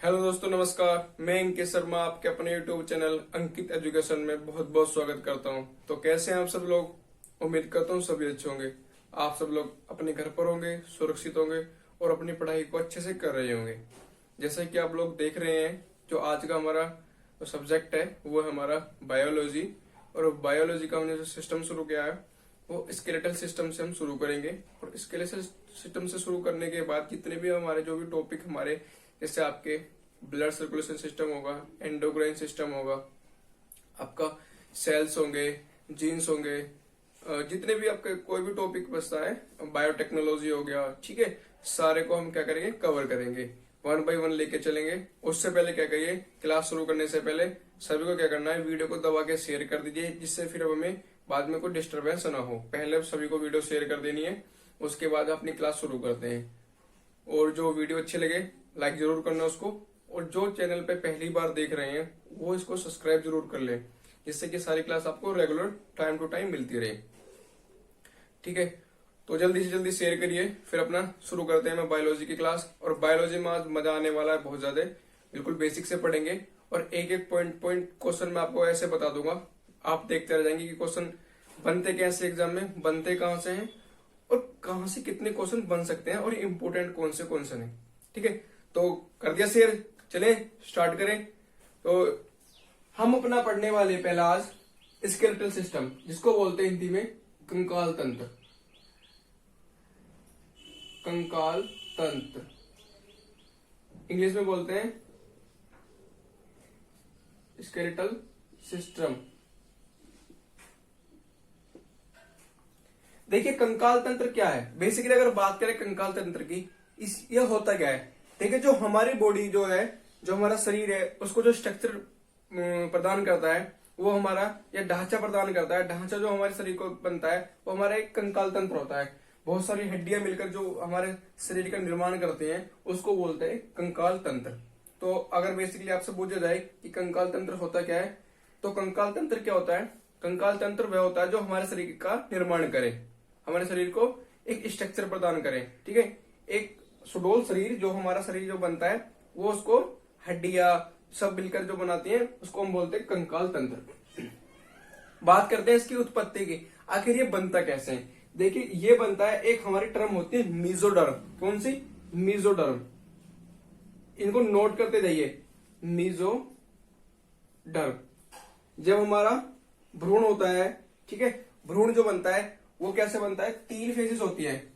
Hello दोस्तों, नमस्कार। मैं अंकित शर्मा आपके अपने यूट्यूब चैनल अंकित एजुकेशन में बहुत बहुत स्वागत करता हूं। तो कैसे हैं आप सब लोग? उम्मीद करता हूं सभी अच्छे होंगे। आप सब लोग अपने घर पर होंगे, सुरक्षित होंगे और अपनी पढ़ाई को अच्छे से कर रहे होंगे। जैसा कि आप लोग देख रहे हैं, जो आज का हमारा सब्जेक्ट है वो है हमारा बायोलॉजी। और बायोलॉजी का हमने जो सिस्टम शुरू किया है वो स्केलेटल सिस्टम से हम शुरू करेंगे। और स्केलेटल सिस्टम से शुरू करने के बाद जितने भी हमारे जो भी टॉपिक हमारे, जैसे आपके ब्लड सर्कुलेशन सिस्टम होगा, एंडोक्राइन सिस्टम होगा, आपका सेल्स होंगे, जीन्स होंगे, जितने भी आपके कोई भी टॉपिक बचता है, बायोटेक्नोलॉजी हो गया, ठीक है, सारे को हम क्या करेंगे, कवर करेंगे, 1 बाय 1 लेके चलेंगे। उससे पहले क्या करिए, क्लास शुरू करने से पहले सभी को क्या करना है, वीडियो को दबा के शेयर कर दीजिए, जिससे फिर हमें बाद में कोई डिस्टरबेंस ना हो। पहले सभी को वीडियो शेयर कर देनी है, उसके बाद अपनी क्लास शुरू करते हैं। और जो वीडियो अच्छे लगे लाइक जरूर करना उसको, और जो चैनल पे पहली बार देख रहे हैं वो इसको सब्सक्राइब जरूर कर लें, जिससे कि सारी क्लास आपको रेगुलर टाइम टू टाइम मिलती रहे। ठीक है, तो जल्दी से जल्दी शेयर करिए, फिर अपना शुरू करते हैं मैं बायोलॉजी की क्लास। और बायोलॉजी में आज मजा आने वाला है बहुत ज्यादा। बिल्कुल बेसिक से पढ़ेंगे और एक एक पॉइंट क्वेश्चन मैं आपको ऐसे बता दूंगा, आप देखते रह जाएंगे कि क्वेश्चन बनते कैसे, एग्जाम में बनते कहाँ से हैं और कहाँ से कितने क्वेश्चन बन सकते हैं और इम्पोर्टेंट कौन से क्वेश्चन है। ठीक है, तो कर दिया शेयर, चले स्टार्ट करें। तो हम अपना पढ़ने वाले पहला आज स्केलेटल सिस्टम, जिसको बोलते हैं हिंदी में कंकाल तंत्र। कंकाल तंत्र इंग्लिश में बोलते हैं स्केलेटल सिस्टम। देखिए कंकाल तंत्र क्या है। बेसिकली अगर बात करें कंकाल तंत्र की, यह होता क्या है, देखिए जो हमारी बॉडी जो है, जो हमारा शरीर है, उसको जो स्ट्रक्चर प्रदान करता है वो हमारा, या ढांचा प्रदान करता है, ढांचा जो हमारे शरीर को बनता है वो हमारा एक कंकाल तंत्र होता है। बहुत सारी हड्डियां मिलकर जो हमारे शरीर का निर्माण करते हैं उसको बोलते हैं कंकाल तंत्र। तो अगर बेसिकली आपसे पूछा जाए कि कंकाल तंत्र होता क्या है, तो कंकाल तंत्र क्या होता है, कंकाल तंत्र वह होता है जो हमारे शरीर का निर्माण करे, हमारे शरीर को एक स्ट्रक्चर प्रदान करे। ठीक है, एक सुडौल शरीर, जो हमारा शरीर जो बनता है वो उसको हड्डियां सब मिलकर जो बनाती हैं उसको हम बोलते हैं कंकाल तंत्र। बात करते हैं इसकी उत्पत्ति की, आखिर ये बनता कैसे है। देखिए ये बनता है, एक हमारी टर्म होती है मीजोडर्म। कौन सी? मीजोडर्म। इनको नोट करते जाइए, मीजोडर्म। जब हमारा भ्रूण होता है, ठीक है, भ्रूण जो बनता है वो कैसे बनता है, 3 फेजेस होती है,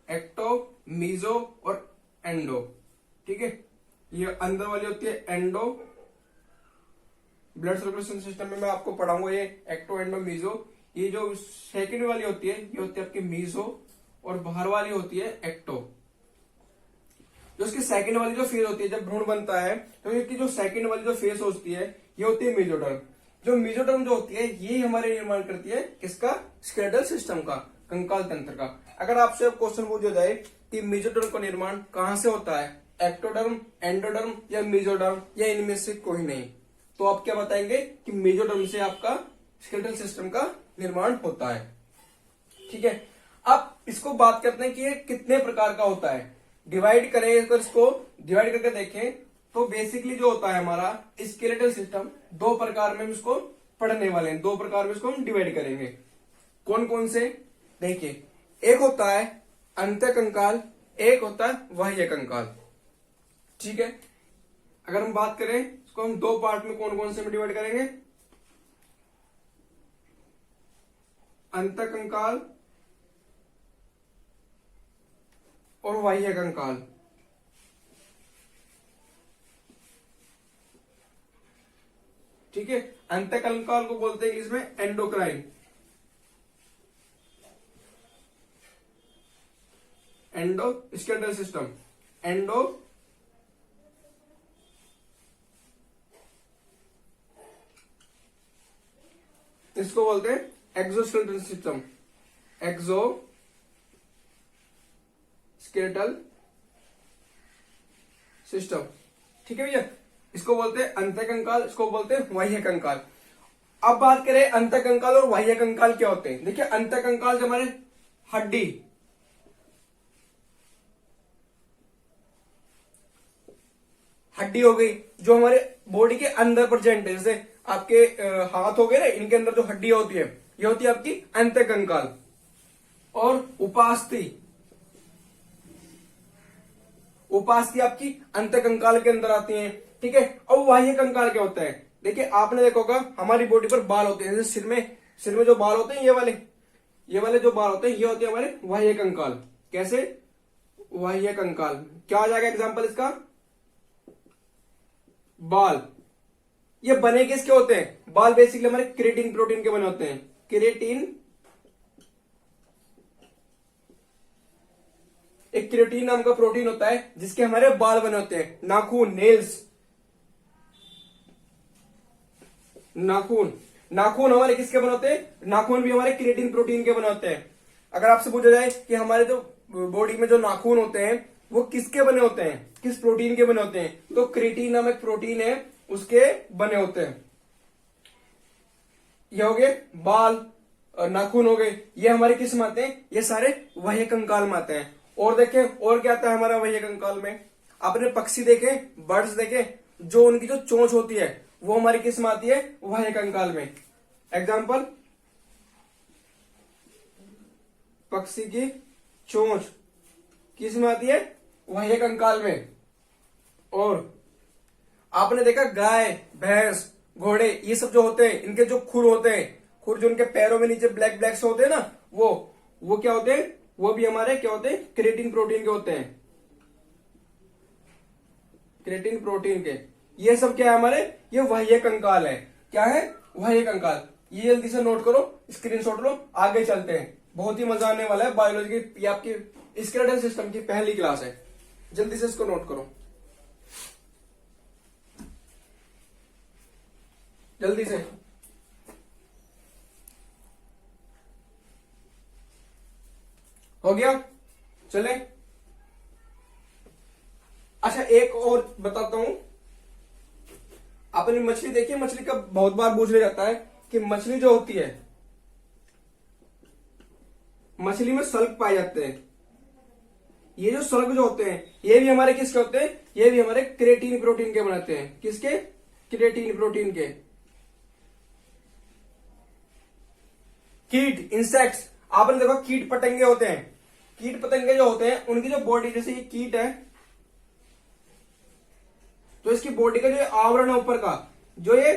एक्टो, मीजो और एंडो। ठीक है, ये अंदर वाली होती है एंडो। ब्लड सर्कुलेशन सिस्टम में मैं आपको पढ़ाऊंगा ये एक्टो, एंडो, मीजो। ये जो सेकंड वाली होती है ये होती है आपकी मीजो, और बाहर वाली होती है एक्टो। जो इसकी सेकंड वाली जो फेज होती है जब भ्रूण बनता है, तो इसकी जो सेकंड वाली जो फेज होती है ये होती है मीजोडर्म। जो मीजोडर्म जो होती है ये हमारे निर्माण करती है किसका, स्केलेटल सिस्टम का, कंकाल तंत्र का। अगर आपसे क्वेश्चन पूछा जाए कि मीजोडर्म का निर्माण कहां से होता है, एक्टोडर्म, एंडोडर्म या मीजोडर्म, या इनमें से कोई नहीं, तो आप क्या बताएंगे कि मीजोडर्म से आपका स्केलेटल सिस्टम का निर्माण होता है। ठीक है, अब इसको बात करते हैं कि ये कितने प्रकार का होता है। डिवाइड करें इसको डिवाइड करके देखें तो बेसिकली जो होता है हमारा स्केलेटल सिस्टम, 2 प्रकार में हम इसको पढ़ने वाले हैं, 2 प्रकार में इसको हम डिवाइड करेंगे। कौन कौन से? देखिए, एक होता है अंतःकंकाल, एक होता है बाह्य कंकाल। ठीक है, अगर हम बात करें इसको हम 2 पार्ट में कौन कौन से में डिवाइड करेंगे, अंतःकंकाल और बाह्य कंकाल। ठीक है, अंतःकंकाल को बोलते हैं इंग्लिश में endocrine, endo skeletal system, endo इसको बोलते हैं एक्सोस्केलेटल सिस्टम, एक्सो स्केलेटल सिस्टम। ठीक है भैया, इसको बोलते हैं अंतःकंकाल, इसको बोलते हैं बाह्य कंकाल। अब बात करें अंतःकंकाल और बाह्य कंकाल क्या होते हैं। देखिए अंतःकंकाल जो हमारे हड्डी, हड्डी हो गई जो हमारे बॉडी के अंदर प्रेजेंट है, जैसे आपके हाथ हो गए ना, इनके अंदर जो हड्डी होती है ये होती है आपकी अंतःकंकाल। और उपास्थि, उपास्थि आपकी अंतःकंकाल के अंदर आती है, ठीक है। और बाह्य कंकाल क्या होता है, देखिए आपने देखा होगा हमारी बॉडी पर बाल होते हैं, जैसे सिर में जो बाल होते हैं ये वाले जो बाल होते हैं ये होते हैं हमारे बाह्य कंकाल। कैसे, बाह्य कंकाल क्या हो जाएगा एग्जांपल इसका, बाल। ये बने किसके होते हैं, बाल बेसिकली हमारे केराटिन प्रोटीन के बने होते हैं, केराटिन, एक केराटिन नाम का प्रोटीन होता है जिसके हमारे बाल बने होते हैं, नाखून, नेल्स, नाखून। नाखून हमारे किसके बने होते हैं, नाखून भी हमारे केराटिन प्रोटीन के बने होते हैं। अगर आपसे पूछा जाए कि हमारे जो बॉडी में जो नाखून होते हैं वो किसके बने होते हैं, किस प्रोटीन के बने होते हैं, तो केराटिन नामक प्रोटीन है उसके बने होते हैं। ये हो गए बाल और नाखून हो गए, ये हमारे किस में आते हैं, ये सारे बाह्य कंकाल में आते हैं। और देखें और क्या आता है हमारा बाह्य कंकाल में, आपने पक्षी देखे, बर्ड्स देखे, जो उनकी जो चोंच होती है वो हमारी किस में आती है, बाह्य कंकाल में। एग्जाम्पल, पक्षी की चोंच किस में आती है, बाह्य कंकाल में। और आपने देखा गाय, भैंस, घोड़े, ये सब जो होते हैं इनके जो खुर होते हैं, खुर जो उनके पैरों में नीचे ब्लैक ब्लैक से होते हैं ना, वो क्या होते हैं, वो भी हमारे क्या होते हैं, केराटिन प्रोटीन के होते हैं, केराटिन प्रोटीन के। ये सब क्या है हमारे, ये बाह्य कंकाल है। क्या है, बाह्य कंकाल। ये जल्दी से नोट करो, स्क्रीनशॉट लो, आगे चलते हैं, बहुत ही मजा आने वाला है। बायोलॉजी की ये आपकी स्केलेटल सिस्टम की पहली क्लास है, जल्दी से इसको नोट करो, जल्दी से। हो गया, चले। अच्छा एक और बताता हूं, आपने मछली देखी है, मछली का बहुत बार पूछ लिया जाता है कि मछली जो होती है, मछली में सल्क पाए जाते हैं। ये जो सल्क जो होते हैं ये भी हमारे किसके होते हैं, ये भी हमारे केराटिन प्रोटीन के बनाते हैं। किसके, केराटिन प्रोटीन के। कीट, इंसेक्ट्स, आपने देखो कीट पतंगे होते हैं, कीट पतंगे जो होते हैं उनकी जो बॉडी, जैसे ये कीट है तो इसकी बॉडी का जो आवरण है ऊपर का, जो ये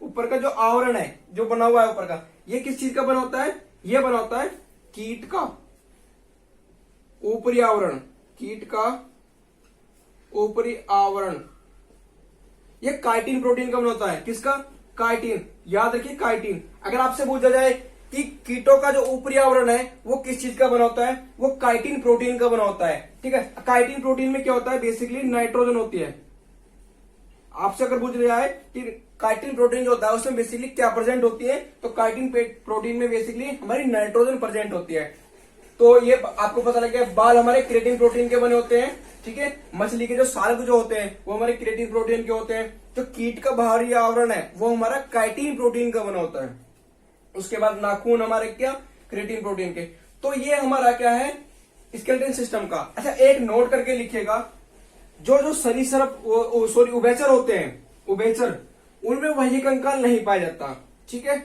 ऊपर का जो आवरण है जो बना हुआ है ऊपर का, ये किस चीज का बना होता है, ये बना होता है कीट का ऊपरी आवरण, कीट का ऊपरी आवरण। ये काइटिन प्रोटीन का बना होता है, किसका, काइटिन। याद रखिए काइटिन। अगर आपसे पूछा जाए कि कीटों का जो ऊपरी आवरण है वो किस चीज का बना होता है, वो काइटिन प्रोटीन का बना होता है, ठीक है। काइटिन प्रोटीन में क्या होता है, बेसिकली नाइट्रोजन होती है। आपसे अगर पूछ लिया है कि काइटिन प्रोटीन जो होता है उसमें बेसिकली क्या प्रेजेंट होती है, तो काइटिन प्रोटीन में बेसिकली हमारी नाइट्रोजन प्रेजेंट होती है। तो ये आपको पता लग गया, बाल हमारे केराटिन प्रोटीन के बने होते हैं, ठीक है। मछली के जो साल्क जो होते हैं वो हमारे केराटिन प्रोटीन के होते हैं। जो कीट का बाहरी आवरण है वो हमारा काइटिन प्रोटीन का बना होता है। उसके बाद नाखून हमारे क्या, केराटिन प्रोटीन के। तो ये हमारा क्या है, स्केलेटन सिस्टम का। अच्छा एक नोट करके लिखिएगा, जो जो सरीसृप सॉरी उभयचर होते हैं, उभयचर, उनमें बाह्य कंकाल नहीं पाया जाता, ठीक है।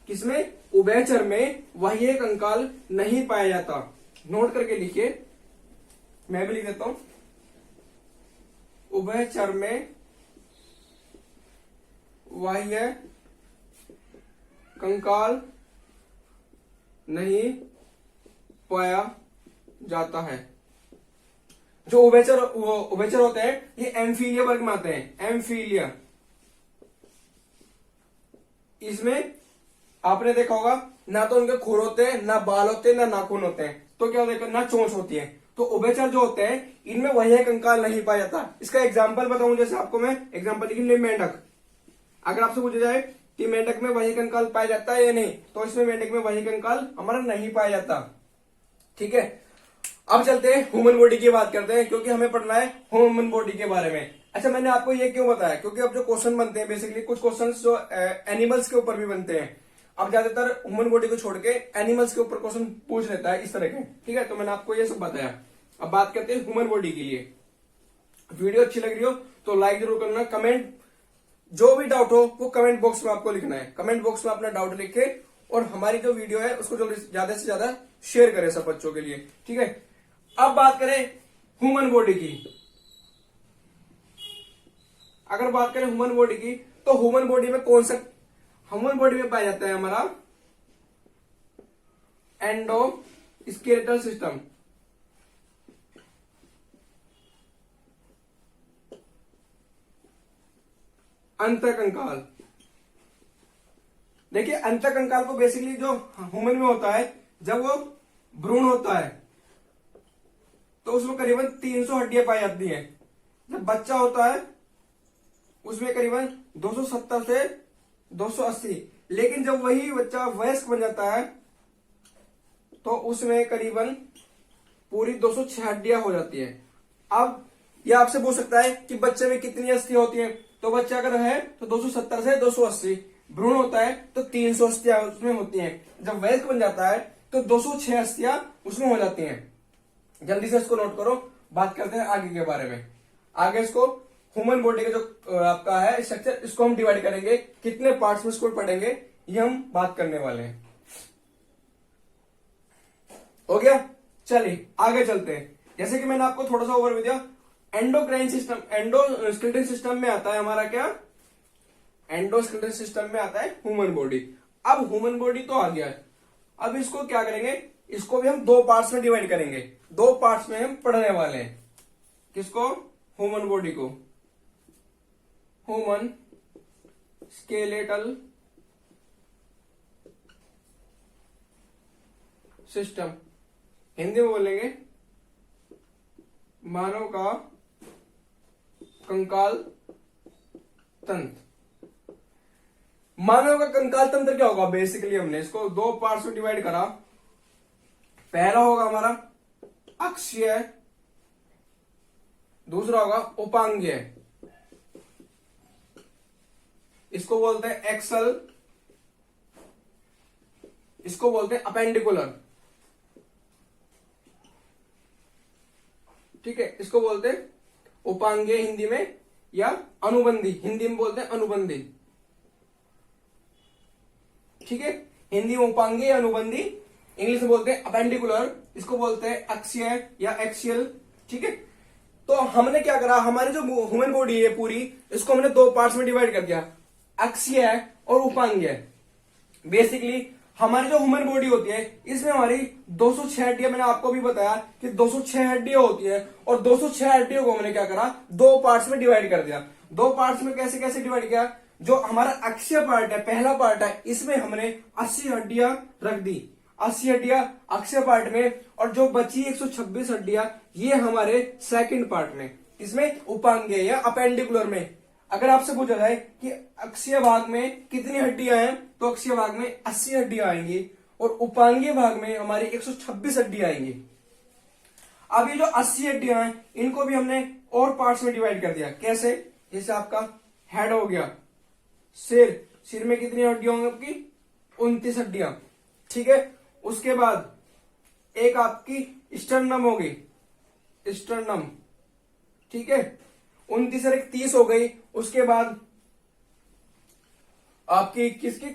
किसमें, उभयचर में बाह्य कंकाल नहीं पाया जाता। नोट करके लिखिए, मैं भी लिख देता हूं, उभयचर में बाह्य कंकाल नहीं पाया जाता है। जो उभयचर होते हैं ये एम्फीलिया वर्ग में आते हैं, एम्फीलिया। इसमें आपने देखा होगा ना तो उनके खुर होते हैं, ना बाल होते हैं, ना नाखून होते हैं, तो क्या होता है, ना चोंच होती है। तो उभयचर जो होते हैं इनमें बाह्य कंकाल नहीं पाया जाता। इसका एग्जाम्पल बताऊं, जैसे आपको मैं एग्जाम्पल लिखी, मेंढक। अगर आपसे पूछा जाए कि मेंढक में बाह्य कंकाल पाया जाता है या नहीं, तो इसमें मेंढक में बाह्य कंकाल हमारा नहीं पाया जाता, ठीक है। अब चलते हैं ह्यूमन बॉडी की बात करते हैं, क्योंकि हमें पढ़ना है ह्यूमन बॉडी के बारे में। अच्छा मैंने आपको ये क्यों बताया, क्योंकि अब जो क्वेश्चन बनते हैं बेसिकली कुछ क्वेश्चन जो एनिमल्स के ऊपर भी बनते हैं। अब ज्यादातर ह्यूमन बॉडी को छोड़ के एनिमल्स के ऊपर क्वेश्चन पूछ लेता है इस तरह के, ठीक है। तो मैंने आपको ये सब बताया। अब बात करते हैं ह्यूमन बॉडी के लिए। वीडियो अच्छी लग रही हो तो लाइक जरूर करना। कमेंट, जो भी डाउट हो वो कमेंट बॉक्स में आपको लिखना है। कमेंट बॉक्स में अपना डाउट लिखे और हमारी जो वीडियो है उसको जल्दी ज्यादा से ज्यादा शेयर करें सब बच्चों के लिए, ठीक है। अब बात करें ह्यूमन बॉडी की। अगर बात करें ह्यूमन बॉडी की तो ह्यूमन बॉडी में कौन सा, ह्यूमन बॉडी में पाया जाता है हमारा एंडोस्केलेटल सिस्टम। अंतःकंकाल। देखिए अंतःकंकाल को बेसिकली जो ह्यूमन में होता है, जब वो भ्रूण होता है तो उसमें करीबन 300 हड्डियां पाई जाती हैं। जब बच्चा होता है उसमें करीबन 270 से 280, लेकिन जब वही बच्चा वयस्क बन जाता है तो उसमें करीबन पूरी 206 हड्डियां हो जाती है। अब यह आपसे पूछ सकता है कि बच्चे में कितनी अस्थियां होती हैं, तो बच्चा अगर है तो 270 से 280, भ्रूण होता है तो 300 अस्थियां उसमें होती हैं। जब वयस्क बन जाता है तो 206 अस्थियां उसमें हो जाती हैं। जल्दी से इसको नोट करो। बात करते हैं आगे के बारे में। आगे इसको ह्यूमन बॉडी का जो आपका है स्ट्रक्चर, इसको हम डिवाइड करेंगे, कितने पार्ट्स में इसको पढ़ेंगे ये हम बात करने वाले हैं। हो गया, चलिए आगे चलते हैं। जैसे कि मैंने आपको थोड़ा सा ओवरव्यू दिया, एंडोक्राइन सिस्टम, एंडोस्केलेटल सिस्टम में आता है हमारा क्या, एंडोस्केलेटल सिस्टम में आता है ह्यूमन बॉडी। अब ह्यूमन बॉडी तो आ गया है, अब इसको क्या करेंगे, इसको भी हम दो पार्ट्स में डिवाइड करेंगे। दो पार्ट्स में हम पढ़ने वाले हैं। किसको, ह्यूमन बॉडी को, ह्यूमन स्केलेटल सिस्टम, हिंदी में बोलेंगे मानव का कंकाल तंत्र। मानव का कंकाल तंत्र क्या होगा, बेसिकली हमने इसको दो पार्ट्स में डिवाइड करा। पहला होगा हमारा अक्षीय, दूसरा होगा उपांगीय। इसको बोलते हैं एक्सल, इसको बोलते हैं अपेंडिकुलर, ठीक है। इसको बोलते हैं उपांगीय हिंदी में, या अनुबंधी हिंदी में बोलते हैं अनुबंधी, ठीक है। हिंदी में उपांगीय अनुबंधी, इंग्लिश में बोलते हैं अपेंडिकुलर, इसको बोलते हैं अक्षीय या एक्सियल, ठीक है। तो हमने क्या करा, हमारी जो ह्यूमन बॉडी है पूरी, इसको हमने दो पार्ट्स में डिवाइड कर दिया, अक्षीय और उपांगीय। बेसिकली हमारी जो ह्यूमन बॉडी होती है इसमें हमारी 206 हड्डियां, मैंने आपको भी बताया कि 206 हड्डियां होती है, और 206 हड्डियों को हमने क्या करा, दो पार्ट्स में डिवाइड कर दिया। दो पार्ट्स में कैसे कैसे डिवाइड किया, जो हमारा अक्षीय पार्ट है, पहला पार्ट है, इसमें हमने 80 हड्डियां रख दी, 80 हड्डियां अक्षीय पार्ट में, और जो बची 126 हड्डियां ये हमारे सेकंड पार्ट में, इसमें उपांगीय या अपेंडिकुलर में। अगर आपसे पूछा जाए कि अक्षीय भाग में कितनी हड्डियां हैं, तो अक्षीय भाग में 80 हड्डियां आएंगी, और उपांगीय भाग में हमारी 126 हड्डियां आएंगी। अब ये जो 80 हड्डियां हैं इनको भी हमने और पार्ट्स में डिवाइड कर दिया। कैसे, जैसे आपका हेड हो गया, सिर, सिर में कितनी हड्डियां होंगी आपकी, 29 हड्डियां, ठीक है। उसके बाद एक आपकी स्टर्नम होगी, स्टर्नम, ठीक है, 29 और 30 हो गई। उसके बाद आपकी किसकी,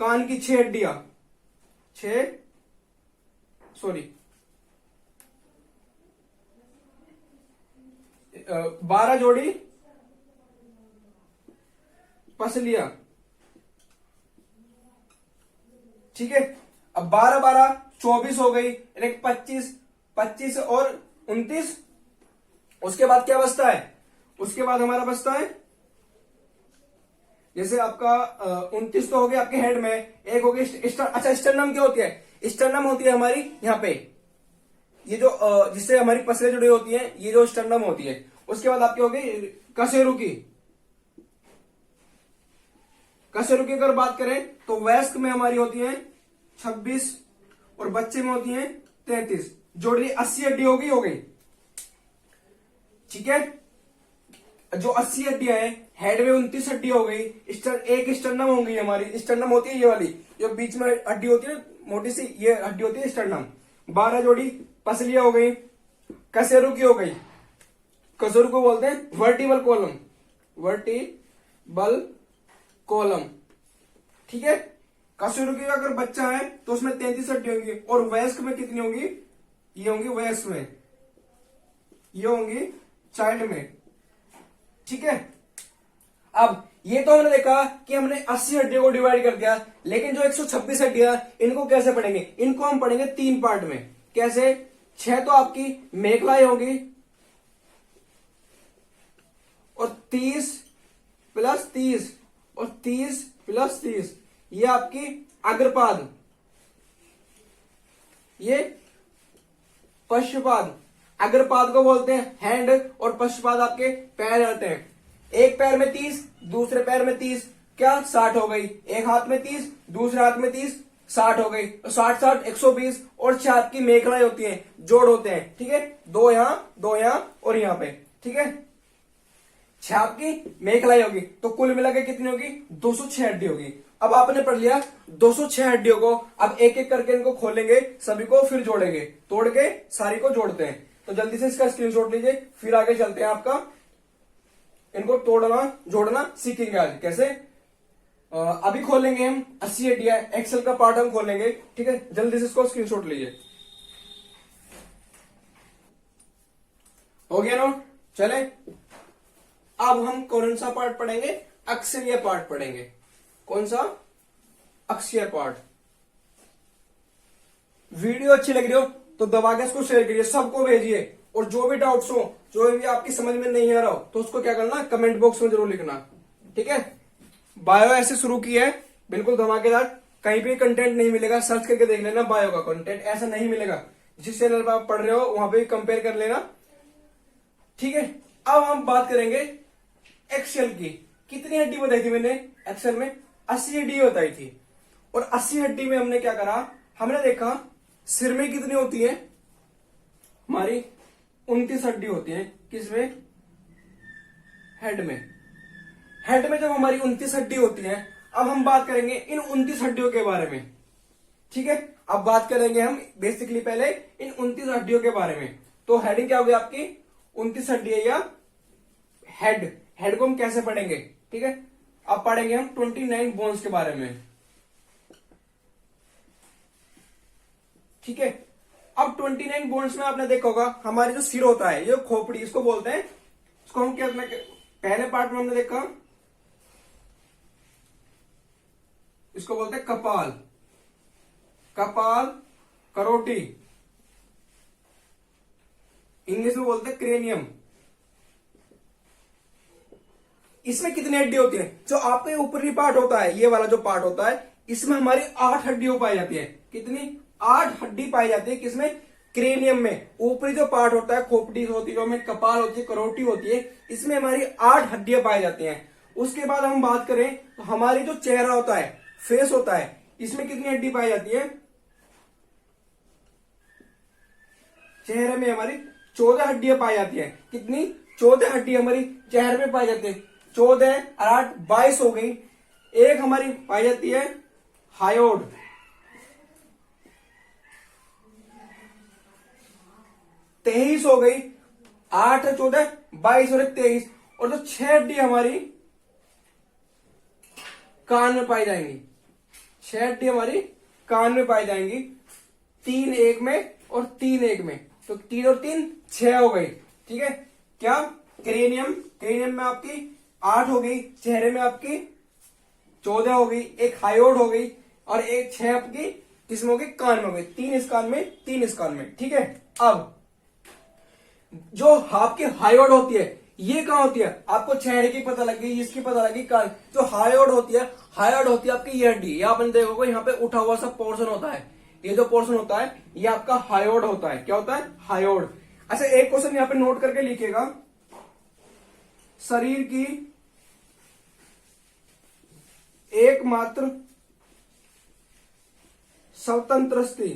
कान की 6 हड्डियां, 12 जोड़ी पसलियां, ठीक है। अब 12 12 24 हो गई, 25 25 और 29। उसके बाद क्या बचता है, उसके बाद हमारा बचता है, जैसे आपका 29 तो हो गया आपके हेड में, एक हो गया अच्छा स्टर्नम क्या होती है, स्टर्नम होती है हमारी यहाँ पे, ये जो जिससे हमारी पसलियां जुड़ी होती हैं, ये जो स्टर्नम होती है। उसके बाद आपकी हो गई कशेरु की, कशेरु की अगर बात करें तो वयस्क में हमारी होती है 26 और बच्चे में होती है 33, जोड़ी 80 हड्डी हो गई, ठीक है। जो 80 हड्डियां हैं, हेड में 29 हड्डी हो गई, एक स्टर्नम होगी हमारी, स्टर्नम होती है ये वाली जो बीच में हड्डी होती है मोटी सी, ये हड्डी होती है स्टर्नम। 12 जोड़ी पसलियां हो गई, कशेरु की हो गई, कशोर को बोलते हैं वर्टिबल कॉलम, वर्टिबल कॉलम। ठीक है, कशोर की अगर बच्चा है तो उसमें 33 हड्डी होंगी, और वयस्क में कितनी होंगी, ये होंगी वयस्क में, ये होंगी चाइल्ड में। ठीक है, अब ये तो हमने देखा कि हमने 80 हड्डियों को डिवाइड कर दिया, लेकिन जो 126 हड्डियां इनको कैसे पढ़ेंगे, इनको हम पढ़ेंगे 3 पार्ट में। कैसे, 6 तो आपकी मेखलाएं होगी, और 30 प्लस 30 और 30 प्लस 30 ये आपकी अग्रपाद, ये पश्चपाद। अग्रपाद को बोलते हैं हैंड, और पश्चपाद आपके पैर रहते हैं। एक पैर में 30, दूसरे पैर में 30, क्या 60 हो गई। एक हाथ में 30, दूसरे हाथ में 30, 60 हो गई। तो 60 60 120, और 6 आपकी मेखलाएं होती हैं, जोड़ होते हैं। ठीक है, 2 यहां, 2 यहां और यहां पे। ठीक है, 6 आपकी मेखलाई होगी, तो कुल मिला के कितनी होगी, 206 हड्डी होगी। अब आपने पढ़ लिया 206 हड्डियों को। अब एक एक करके इनको खोलेंगे सभी को, फिर जोड़ेंगे, तोड़ के सारी को जोड़ते हैं। तो जल्दी से इसका स्क्रीनशॉट लीजिए, फिर आगे चलते हैं। आपका इनको तोड़ना जोड़ना सीखेंगे आज कैसे। अभी खोलेंगे हम 80 हड्डियां, एक्सेल का पार्ट हम खोलेंगे। ठीक है, जल्दी से इसको स्क्रीनशॉट लीजिए। हो गया ना, चले अब हम कौन सा पार्ट पढ़ेंगे, अक्षरीय पार्ट पढ़ेंगे। कौन सा, अक्षरीय पार्ट। वीडियो अच्छी लग रही हो तो दबा के इसको शेयर करिए, सबको भेजिए, और जो भी डाउट्स हो, जो भी आपकी समझ में नहीं आ रहा हो, तो उसको क्या करना, कमेंट बॉक्स में जरूर लिखना। ठीक है, बायो ऐसे शुरू की है, बिल्कुल धमाकेदार। कहीं भी कंटेंट नहीं मिलेगा, सर्च करके देख लेना, बायो का कंटेंट ऐसा नहीं मिलेगा। जिस चैनल पर आप पढ़ रहे हो वहां पे कंपेयर कर लेना। ठीक है, अब हम बात करेंगे एक्सेल की। कितनी हड्डी बताई थी मैंने एक्सेल में, 80 हड्डी बताई थी। और 80 हड्डी में हमने क्या करा, हमने देखा सिर में कितनी होती है, हमारी 29 हड्डी होती है। किसमें, हेड में। हेड में जब हमारी 29 हड्डी होती है, अब हम बात करेंगे इन 29 हड्डियों के बारे में। ठीक है, अब बात करेंगे हम बेसिकली पहले इन 29 हड्डियों के बारे में। तो हेडिंग क्या होगी आपकी, 29 हड्डियां या हेड। हेड को हम कैसे पढ़ेंगे, ठीक है, अब पढ़ेंगे हम 29 बोन्स के बारे में। ठीक है, अब 29 बोन्स में आपने देखा होगा हमारी जो सिर होता है, ये खोपड़ी इसको बोलते हैं। इसको हम क्या, पहले पार्ट में हमने देखा, इसको बोलते हैं कपाल, कपाल करोटी, इंग्लिश में बोलते हैं क्रेनियम। इसमें कितनी हड्डी होती है, जो आपका ऊपरी पार्ट होता है, ये वाला जो पार्ट होता है, इसमें हमारी 8 हड्डियों पाई जाती है। कितनी, 8 हड्डी पाई जाती है। किसमें, क्रेनियम में। ऊपरी जो पार्ट होता है, खोपड़ी होती है, हमें कपाल होती है, करोटी होती है, इसमें हमारी 8 हड्डियां पाई जाती हैं। उसके बाद हम बात करें तो हमारी जो चेहरा होता है, फेस होता है, इसमें कितनी हड्डी पाई जाती है, चेहरे में हमारी 14 हड्डियां पाई जाती है। कितनी, 14 हड्डी हमारी चेहरे में पाई जाती है। 14 और 8 22 हो गई। एक हमारी पाई जाती है हायोड, 23 हो गई। 8 14 22 और 23। और जो 6 हड्डी हमारी कान में पाई जाएंगी, 6 हड्डी हमारी कान में पाई जाएंगी। 3 एक में और 3 एक में, तो 3 और 3 6 हो गई। ठीक है, क्या, क्रेनियम, क्रेनियम में आपकी 8 हो गई, चेहरे में आपकी 14 हो गई, एक हायोड हो गई, और एक 6 आपकी किसमें हो गई, कान में हो गई। 3 इस कान में, 3 इस कान में। ठीक है, अब जो आपकी हायोड होती है, ये कहां होती है, आपको चेहरे की पता लगी, इसकी पता लगी, कान। जो हायोड होती है, हायोड होती है आपकी ये हड्डी। यहाँ आपने देखोगे यहाँ पे उठा हुआ सा पोर्शन होता है, ये जो पोर्शन होता है ये आपका हायोड होता है। क्या होता है, हायोड। अच्छा, एक क्वेश्चन यहाँ पे नोट करके लिखिएगा, शरीर की एकमात्र स्वतंत्र अस्थि,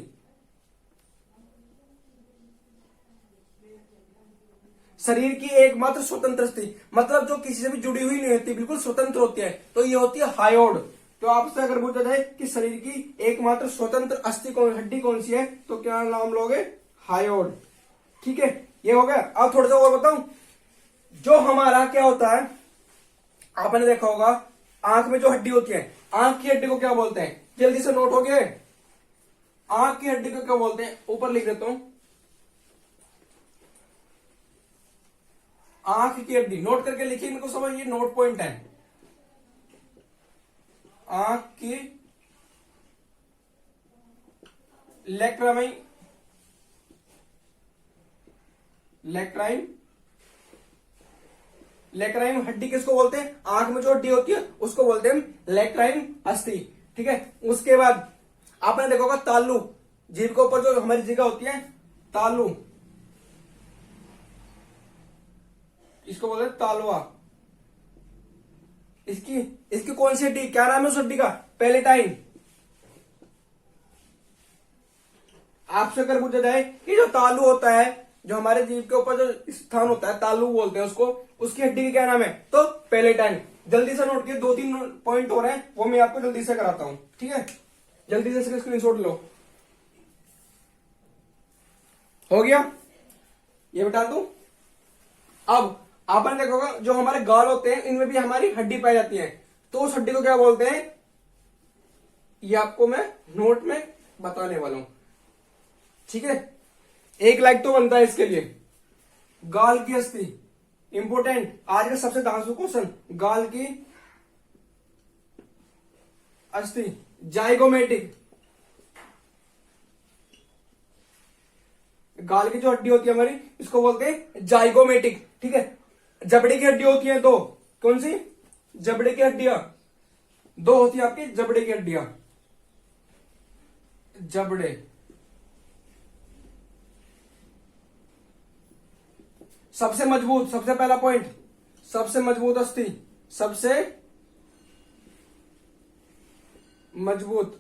शरीर की एकमात्र स्वतंत्र अस्थि मतलब जो किसी से भी जुड़ी हुई नहीं होती, बिल्कुल स्वतंत्र होती है, तो ये होती है हायोड। तो आपसे अगर पूछा जाए कि शरीर की एकमात्र स्वतंत्र अस्थि कौन, हड्डी कौन सी है, तो क्या नाम लोगे, हायोड। ठीक है, ये हो गया। अब थोड़ा सा और बताऊं, जो हमारा क्या होता है, आपने देखा होगा आंख में जो हड्डी होती है, आंख की हड्डी को क्या बोलते हैं, जल्दी से नोट हो गए, आंख की हड्डी को क्या बोलते हैं, ऊपर लिख देता हूं, आंख की हड्डी, नोट करके लिखिए, इनको समझ, ये नोट पॉइंट है। आंख की लेक्राइन हड्डी किसको बोलते हैं, आंख में जो हड्डी होती है उसको बोलते हैं लेक्राइन अस्थि। ठीक है, उसके बाद आपने देखा होगा तालु, जीभ के ऊपर जो हमारी जगह होती है तालु, इसको बोलते हैं तालुआ। इसकी कौन सी हड्डी, क्या नाम है उस हड्डी का, पैलेटाइन। आपसे अगर पूछा जाए कि जो तालु होता है, जो हमारे जीभ के ऊपर जो स्थान होता है तालु बोलते हैं उसको, उसकी हड्डी का क्या नाम है, तो पैलेटाइन। जल्दी से नोट किए, 2-3 पॉइंट हो रहे हैं वो मैं आपको जल्दी से कराता हूं। ठीक है, जल्दी से स्क्रीनशॉट लो। हो गया, ये बता दूं। अब आपने देखा होगा जो हमारे गाल होते हैं इनमें भी हमारी हड्डी पाई जाती है, तो उस हड्डी को क्या बोलते हैं, ये आपको मैं नोट में बताने वाला हूं। ठीक है, 1 लाइक तो बनता है इसके लिए। गाल की अस्थि, इंपोर्टेंट, आज का सबसे धांसू क्वेश्चन, गाल की अस्थि, जाइगोमेटिक। गाल की जो हड्डी होती है हमारी, इसको बोलते हैं जाइगोमेटिक। ठीक है, जबड़े की हड्डी होती है 2, कौन सी, जबड़े की हड्डियां 2 होती है आपकी, जबड़े की हड्डियां, जबड़े। सबसे मजबूत, सबसे पहला पॉइंट, सबसे मजबूत अस्थि, सबसे मजबूत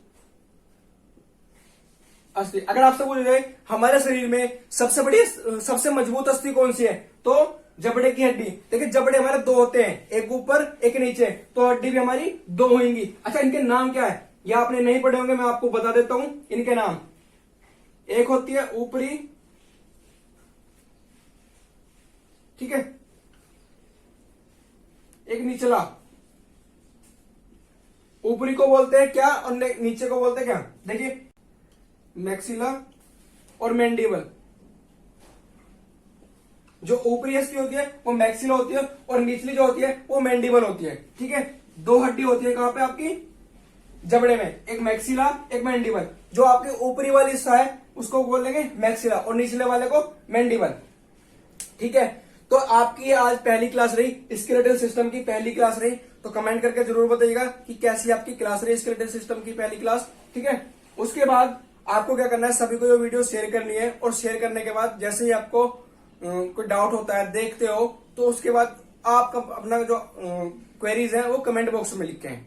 अस्थि। अगर आपसे पूछा जाए हमारे शरीर में सबसे मजबूत अस्थि कौन सी है, तो जबड़े की हड्डी। देखिए जबड़े हमारे 2 होते हैं, एक ऊपर एक नीचे, तो हड्डी भी हमारी 2 होंगी। अच्छा, इनके नाम क्या है, ये आपने नहीं पढ़े होंगे, मैं आपको बता देता हूं इनके नाम। एक होती है ऊपरी, ठीक है, एक निचला। ऊपरी को बोलते हैं क्या और नीचे को बोलते हैं क्या, देखिए मैक्सिला और मैंडिबल। जो ऊपरी अस्थि होती है वो मैक्सिला होती है और निचली जो होती है वो मैंडिबल होती है। ठीक है, 2 हड्डी होती है कहां पे आपकी, जबड़े में, एक मैक्सिला एक मैंडिबल। जो आपके ऊपरी वाली हिस्सा है उसको बोलेंगे मैक्सिला और निचले वाले को मैंडिबल। ठीक है, तो आपकी आज पहली क्लास रही, स्केलेटल सिस्टम की पहली क्लास रही, तो कमेंट करके जरूर बताइएगा कि कैसी आपकी क्लास रही स्केलेटल सिस्टम की पहली क्लास। ठीक है, उसके बाद आपको क्या करना है, सभी को ये वीडियो शेयर करनी है, और शेयर करने के बाद जैसे ही आपको कोई डाउट होता है, देखते हो, तो उसके बाद आप अपना जो क्वेरीज है वो कमेंट बॉक्स में लिखें।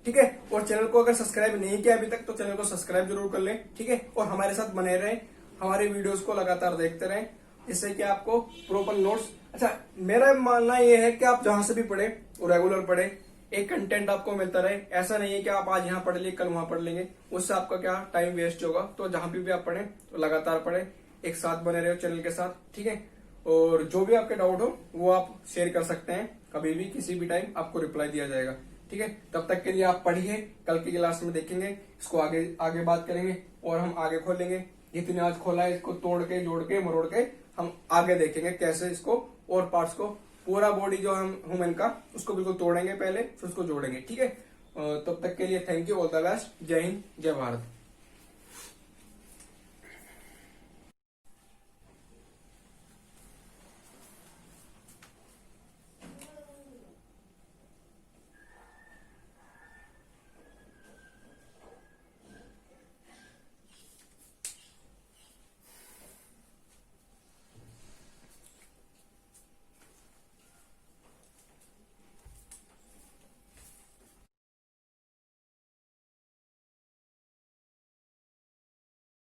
ठीक है, और चैनल को अगर सब्सक्राइब नहीं किया अभी तक तो चैनल को सब्सक्राइब जरूर कर लें। ठीक है, और हमारे साथ बने रहें, हमारे वीडियोस को लगातार देखते रहें, जिससे कि आपको प्रॉपर नोट्स। अच्छा, मेरा मानना यह है कि आप जहां से भी पढ़े वो रेगुलर पढ़े, एक कंटेंट आपको मिलता रहे। ऐसा नहीं है कि आप आज यहाँ पढ़ लिए कल वहां पढ़ लेंगे, उससे आपका क्या टाइम वेस्ट होगा। तो जहां भी आप पढ़े तो लगातार पढ़े, एक साथ बने रहे चैनल के साथ। ठीक है, और जो भी आपके डाउट हो वो आप शेयर कर सकते हैं, कभी भी किसी भी टाइम आपको रिप्लाई दिया जाएगा। ठीक है, तब तक के लिए आप पढ़िए, कल की क्लास में देखेंगे, इसको आगे बात करेंगे और हम आगे खोलेंगे। जितने आज खोला है इसको तोड़ के, जोड़ के, मरोड़ के हम आगे देखेंगे कैसे इसको और पार्ट्स को, पूरा बॉडी जो हम ह्यूमन का, उसको बिल्कुल तोड़ेंगे पहले, फिर उसको जोड़ेंगे। ठीक है, तब तक के लिए thank you, all the best, जय हिंद, जय भारत।